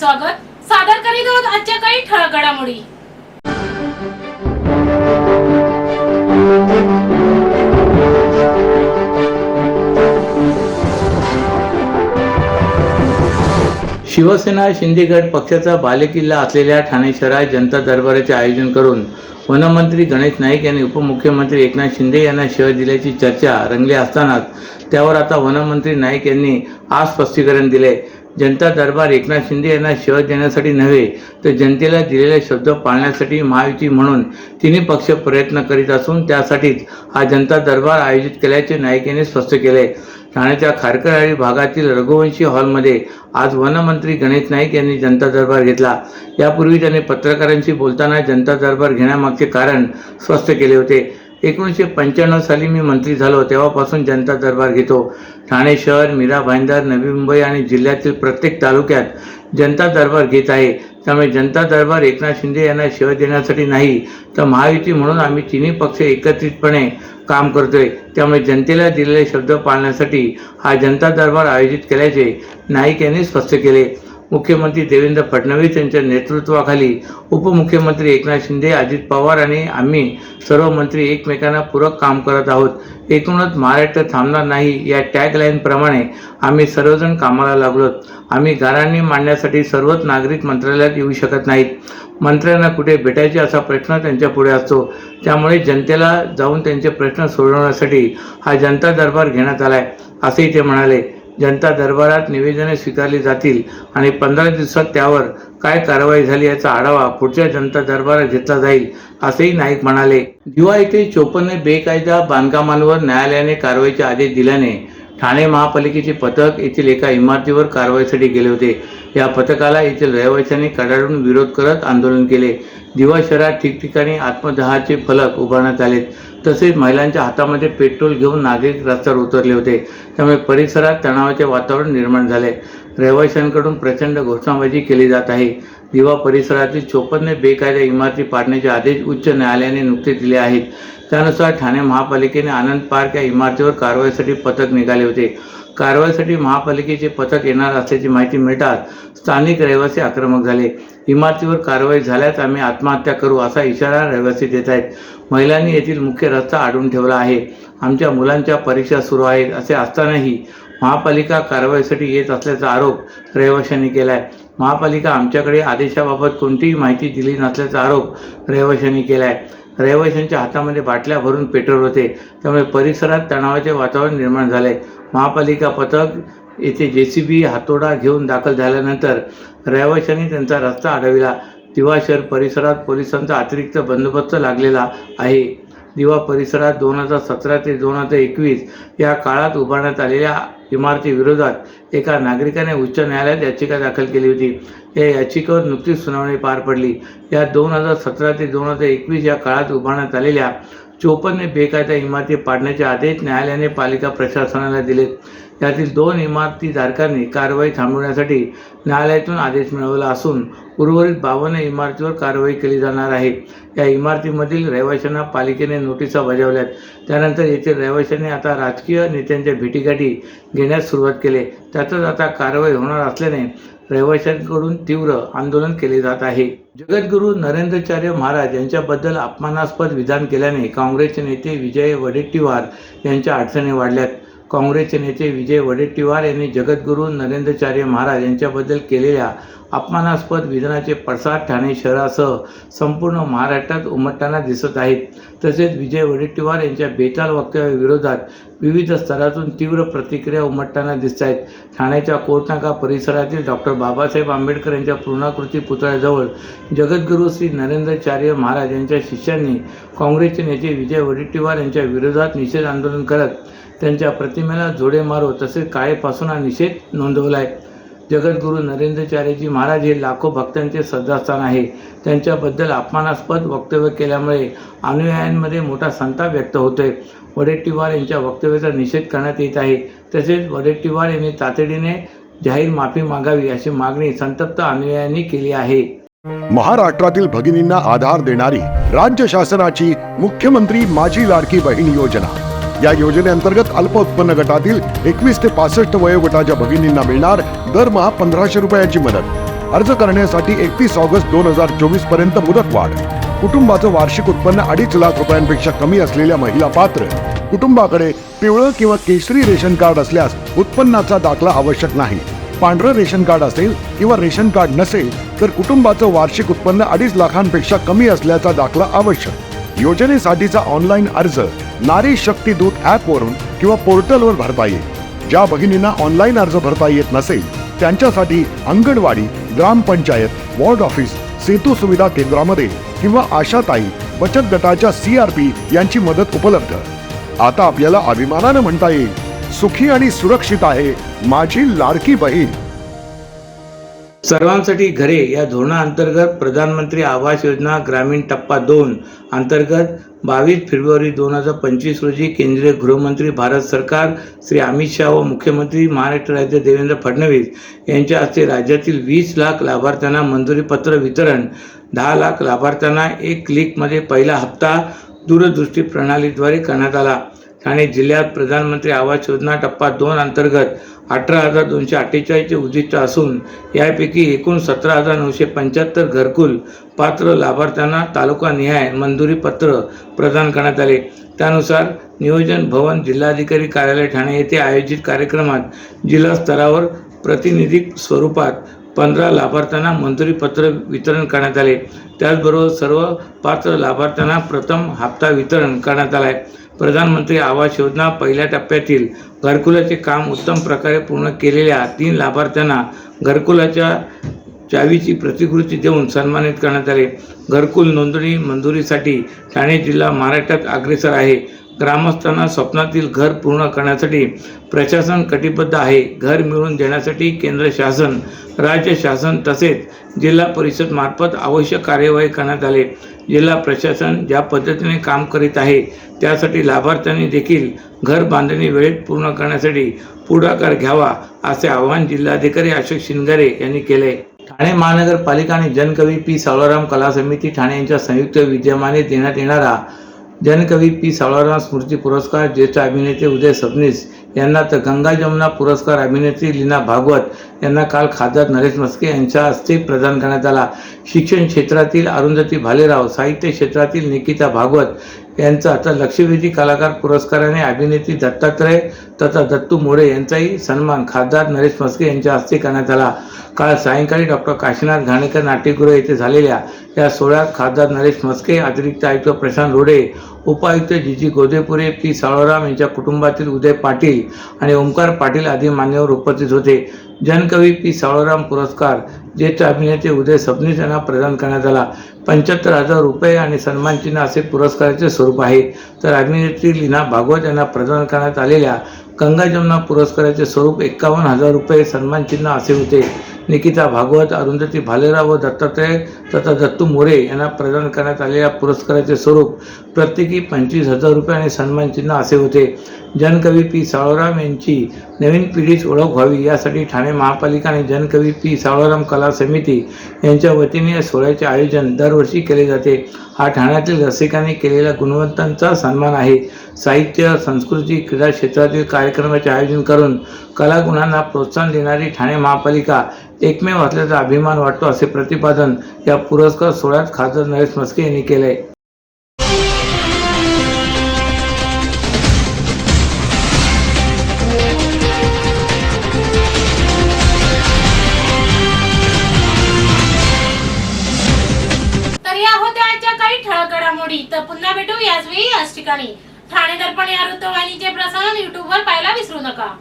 स्वागत. सादर करीत आहोत आजच्या काही ठळक घडामोडी. शिवसेना शिंदे गट पक्षाचा बालेकिल्ला असलेल्या ठाणे शहरात जनता दरबाराचे आयोजन करून वनमंत्री गणेश नाईक यांनी उपमुख्यमंत्री एकनाथ शिंदे यांना शह दिल्याची चर्चा रंगली असतानाच त्यावर आता वनमंत्री नाईक यांनी आज स्पष्टीकरण दिले. जनता दरबार एकनाथ शिंदे यांना शह देण्यासाठी नव्हे तर जनतेला दिलेले शब्द पाळण्यासाठी महायुती म्हणून तिन्ही पक्ष प्रयत्न करीत असून त्यासाठीच हा जनता दरबार आयोजित केल्याचे नाईक यांनी स्पष्ट केले. ठाण्याच्या खारकरवाडी भागातील रघुवंशी हॉलमध्ये आज वनमंत्री गणेश नाईक यांनी जनता दरबार घेतला. यापूर्वी त्यांनी पत्रकारांशी बोलताना जनता दरबार घेण्यामागचे कारण स्पष्ट केले होते. 1995 साली मी मंत्री झालो तेव्हापासून जनता दरबार घेतो. ठाणे शहर, मीरा भाईंदर, नवी मुंबई आणि जिल्ह्यातील प्रत्येक तालुक्यात जनता दरबार घेत आहे. त्यामुळे जनता दरबार एकनाथ शिंदे यांना शह देण्यासाठी नाही तर महायुती म्हणून आम्ही तिन्ही पक्ष एकत्रितपणे काम करतोय. त्यामुळे जनतेला दिलेले शब्द पाळण्यासाठी हा जनता दरबार आयोजित केल्याचे नाईक यांनी स्पष्ट केले. मुख्यमंत्री देवेंद्र फडणवीस यांच्या नेतृत्वाखाली उपमुख्यमंत्री एकनाथ शिंदे, अजित पवार आणि आम्ही सर्व मंत्री एकमेकांना पूरक काम करत आहोत. एकूणच महाराष्ट्र थांबणार नाही या टॅगलाईन प्रमाणे आम्ही सर्वजण कामाला लागलोत. आम्ही गाऱ्हाणे मांडण्यासाठी सर्वच नागरिक मंत्रालयात येऊ शकत नाहीत. मंत्र्यांना कुठे भेटायचे असा प्रश्न त्यांच्या पुढे असतो. त्यामुळे जनतेला जाऊन त्यांचे प्रश्न सोडवण्यासाठी हा जनता दरबार घेण्यात आलाय असेही ते म्हणाले. जनता दरबारात निवेदने स्वीकारली जातील आणि 15 दिवसात त्यावर काय कारवाई झाली याचा आढावा पुढच्या जनता दरबारात घेतला जाईल असेही नाईक म्हणाले. दिवा येथे 54 बेकायदा बांधकामांवर न्यायालयाने कारवाईचे आदेश दिल्याने ठाणे महापालिकेचे पथक येथील एका इमारतीवर कारवाईसाठी गेले होते. या पथकाला येथील रहिवाशांनी कडाडून विरोध करत आंदोलन केले. दिवा शहरात ठिकठिकाणी आत्मदहाचे फलक उभारण्यात आले. तसेच महिलांच्या हातामध्ये पेट्रोल घेऊन नागरिक रस्त्यावर उतरले होते. त्यामुळे परिसरात तणावाचे वातावरण निर्माण झाले. रहिवाशांकडून प्रचंड घोषणाबाजी केली जात आहे. दिवा परिसरातील 54 बेकायदा इमारती पाडण्याचे आदेश उच्च न्यायालयाने नुकतेच दिले आहेत. त्यानुसार ठाणे महापालिकेने आनंद पार्क या इमारतीवर कारवाईसाठी पथक निघाले होते. कारवाईसाठी महापालिकेचे पथक येणार असल्याची माहिती मिळताच स्थानिक रहिवासी आक्रमक झाले. इमारतीवर कारवाई झाल्यास आम्ही आत्महत्या करू असा इशारा रहिवासी देत आहेत. महिलांनी येथील मुख्य रस्ता अडवून ठेवला आहे. आमच्या मुलांच्या परीक्षा सुरू आहेत असे असतानाही महापालिका कारवाईसाठी येत असल्याचा आरोप रहिवाशांनी केला आहे. महापालिका आमच्याकडे आदेशाबाबत कोणतीही माहिती दिली नसल्याचा आरोप रहिवाशांनी केला आहे. रहिवाशांच्या हातामध्ये बाटल्या भरून पेट्रोल होते. त्यामुळे परिसरात तणावाचे वातावरण निर्माण झाले. महापालिका पथक येथे JCB हातोडा घेऊन दाखल झाल्यानंतर रहिवाशांनी त्यांचा रस्ता अडविला. दिवा शहर परिसरात पोलिसांचा अतिरिक्त बंदोबस्त लागलेला आहे. दिवा परिसरात 2017 ते 2021 या काळात उभारण्यात आलेल्या इमारतीविरोधात एका नागरिकाने उच्च न्यायालयात याचिका दाखल केली होती. या याचिकेवर नुकतीच सुनावणी पार पडली. या 2017 ते 2021 या काळात उभारण्यात आलेल्या 54 बेकायदा इमारती पाडण्याचे आदेश न्यायालयाने पालिका प्रशासनाला दिलेत. यातील 2 इमारतीधारकांनी कारवाई थांबवण्यासाठी न्यायालयातून आदेश मिळवला असून उर्वरित 52 इमारतीवर कारवाई केली जाणार आहे. या इमारतीमधील रहिवाशांना पालिकेने नोटिसा बजावल्यात. त्यानंतर येथील रहिवाशांनी आता राजकीय नेत्यांच्या भेटीगाठी घेण्यास सुरुवात केली. त्यातच आता कारवाई होणार असल्याने रहिवाशांकडून तीव्र आंदोलन केले जात आहे. जगद्गुरू नरेंद्राचार्य महाराज यांच्याबद्दल अपमानास्पद विधान केल्याने काँग्रेसचे नेते विजय वडेट्टीवार यांच्या अडचणी वाढल्यात. काँग्रेसचे नेते विजय वडेट्टीवार यांनी जगद्गुरू नरेंद्राचार्य महाराज यांच्याबद्दल केलेल्या अपमानास्पद विधानाचे पडसाद ठाणे शहरासह संपूर्ण महाराष्ट्रात उमटताना दिसत आहेत. तसेच विजय वडेट्टीवार यांच्या बेताल वक्तव्याविरोधात विविध स्तरातून तीव्र प्रतिक्रिया उमटताना दिसत आहेत. ठाण्याच्या कोर्टनाका परिसरातील डॉक्टर बाबासाहेब आंबेडकर यांच्या पूर्णाकृती पुतळ्याजवळ जगद्गुरू श्री नरेंद्राचार्य महाराज यांच्या शिष्यांनी काँग्रेसचे नेते विजय वडेट्टीवार यांच्या विरोधात निषेध आंदोलन करत त्यांच्या प्रतिमेला जोडे मारो तसेच काळेपासून हा निषेध नोंदवला आहे. जगद्गुरू नरेंद्राचार्यजी महाराज हे लाखो भक्तांचे श्रद्धास्थान आहे. त्यांच्याबद्दल अपमानास्पद वक्तव्य केल्यामुळे अनुयायांमध्ये मोठा संताप व्यक्त होतोय. वडेट्टीवार यांच्या वक्तव्याचा निषेध करण्यात येत आहे. तसेच वडेट्टीवार यांनी तातडीने जाहीर माफी मागावी अशी मागणी संतप्त अनुयायांनी केली आहे. महाराष्ट्रातील भगिनींना आधार देणारी राज्य शासनाची मुख्यमंत्री माझी लाडकी बहीण योजना. या योजनेअंतर्गत अल्प उत्पन्न गटातील 21 ते 65 वयोगटाच्या भगिनींना मिळणार दरमहा 1500 रुपयाची मदत. अर्ज करण्यासाठी 31 ऑगस्ट 2024 पर्यंत मुदतवाढ. कुटुंबाचं वार्षिक उत्पन्न 2.5 लाख रुपयांपेक्षा कमी असलेल्या महिला पात्र. कुटुंबाकडे पिवळं किंवा केशरी रेशन कार्ड असल्यास उत्पन्नाचा दाखला आवश्यक नाही. पांढरं रेशन कार्ड असेल किंवा रेशन कार्ड नसेल तर कुटुंबाचं वार्षिक उत्पन्न 2.5 लाखांपेक्षा कमी असल्याचा दाखला आवश्यक. योजनेसाठीचा ऑनलाईन अर्ज नारी शक्ती दूत ॲप वरून किंवा पोर्टलवर भरता येईल. ज्या भगिनींना ऑनलाईन अर्ज भरता येत नसेल त्यांच्यासाठी अंगणवाडी, ग्रामपंचायत, वॉर्ड ऑफिस, सेतू सुविधा केंद्रामध्ये किंवा आशाताई बचत गटाच्या CRP यांची मदत उपलब्ध. आता आपल्याला अभिमानानं म्हणता येईल, सुखी आणि सुरक्षित आहे माझी लाडकी बहीण. सर्वांसाठी घरे या धोरणाअंतर्गत प्रधानमंत्री आवास योजना ग्रामीण टप्पा 2 अंतर्गत 22 फेब्रुवारी 2025 रोजी केंद्रीय गृहमंत्री भारत सरकार श्री अमित शाह व मुख्यमंत्री महाराष्ट्र राज्य देवेंद्र फडणवीस यांच्या हस्ते राज्यातील 20 लाख लाभार्थ्यांना मंजुरी पत्र वितरण, 10 लाख लाभार्थ्यांना 1 क्लिकमध्ये पहिला हप्ता दूरदृष्टी प्रणालीद्वारे करण्यात आला. ठाणे जिल्ह्यात प्रधानमंत्री आवास योजना टप्पा 2 अंतर्गत 18,248 चे उद्दिष्ट असून यापैकी एकूण 17,975 घरकुल पात्र लाभार्थ्यांना तालुकानिहाय मंजुरी पत्र प्रदान करण्यात आले. त्यानुसार नियोजन भवन जिल्हाधिकारी कार्यालय ठाणे येथे आयोजित कार्यक्रमात जिल्हा स्तरावर प्रातिनिधिक स्वरूपात 15 लाभार्थ्यांना मंजुरी पत्र वितरण करण्यात आले. त्याचबरोबर सर्व पात्र लाभार्थ्यांना प्रथम हप्ता वितरण करण्यात आला आहे. प्रधानमंत्री आवास योजना पहिल्या टप्प्यातील घरकुलाचे काम उत्तम प्रकारे पूर्ण केलेल्या 3 लाभार्थ्यांना घरकुलाच्या चावीची प्रतिकृती देऊन सन्मानित करण्यात आले. घरकुल नोंदणी मंजुरीसाठी ठाणे जिल्हा महाराष्ट्रात अग्रेसर आहे. ग्रामस्थांना स्वप्नातील घर पूर्ण करण्यासाठी प्रशासन कटिबद्ध आहे. घर मिळवून देण्यासाठी केंद्र शासन, राज्य शासन तसेच जिल्हा परिषद मार्फत आवश्यक कार्यवाही करण्यात आले. जिल्हा प्रशासन ज्या पद्धतीने काम करीत आहे त्यासाठी लाभार्थ्यांनी देखील घर बांधणी वेळेत पूर्ण करण्यासाठी पुढाकार घ्यावा असे आवाहन जिल्हाधिकारी अशोक शिंगारे यांनी केले. ठाणे महानगरपालिका आणि जनकवी पी सावळाराम कला समिती ठाणे यांच्या संयुक्त विद्यमाने देण्यात येणारा जनकवी पी सावळाराम स्मृती पुरस्कार ज्येष्ठ अभिनेते उदय सबनीस यांना तर गंगा जमुना पुरस्कार अभिनेत्री लीना भागवत यांना काल खासदार नरेश म्हस्के यांच्या हस्ते प्रदान करण्यात आला. शिक्षण क्षेत्रातील अरुंधती भालेराव, साहित्य क्षेत्रातील निकिता भागवत यांचा तर लक्षवेधी कलाकार पुरस्काराने अभिनेत्री दत्तात्रय तथा दत्तू मोरे यांचाही सन्मान खासदार नरेश म्हस्के यांच्या हस्ते करण्यात आला. काल सायंकाळी डॉक्टर काशीनाथ घाणेकर नाट्यगृह येथे झालेल्या या सोहळ्यात खासदार नरेश म्हस्के, अतिरिक्त आयुक्त प्रशांत रोडे, उपायुक्त जी गोदेपुरे, पी सावळाराम यांच्या कुटुंबातील उदय पाटील आणि ओमकार पाटील आदी मान्यवर उपस्थित होते. जनकवी पी सावळाराम पुरस्कार ज्येष्ठ अभिनेते उदय सबनीस यांना प्रदान करण्यात आला. 75,000 रुपये आणि सन्मानचिन्ह असे पुरस्काराचे स्वरूप आहे. तर अभिनेत्री लीना भागवत यांना प्रदान करण्यात आलेल्या गंगा जमुना पुरस्काराचे स्वरूप 51,000 रुपये, सन्मानचिन्ह असे होते. निकिता भागवत, अरुंधती भालेराव व दत्तात्रय तथा दत्तू मोरे यांना प्रदान करण्यात आलेल्या पुरस्काराचे स्वरूप प्रत्येकी 25,000 रुपये आणि सन्मानचिन्ह असे होते. जनकवी पी सावळाराम यांची नवीन पिढीच ओळख व्हावी यासाठी ठाणे महापालिका आणि जनकवी पी सावळाराम कला समिती यांच्या वतीने या सोहळ्याचे आयोजन दरवर्षी केले जाते. हा ठाण्यातील रसिकांनी केलेल्या गुणवंतांचा सन्मान आहे. साहित्य, संस्कृती, क्रीडा क्षेत्रातील कार्यक्रमाचे आयोजन करून कलागुणांना प्रोत्साहन देणारी ठाणे महापालिका एकमेव असल्याचा अभिमान वाटतो असे प्रतिपादन या पुरस्कार सोहळ्यात खासदार नरेश म्हस्के यांनी केले. तर या होत्या आजच्या काही ठळक घडामोडी. तर पुन्हा भेटू याच वेळी याच ठिकाणी. ठाणे दर्पण या वृत्तवाहिनीचे प्रसारण YouTube वर पाहायला विसरू नका.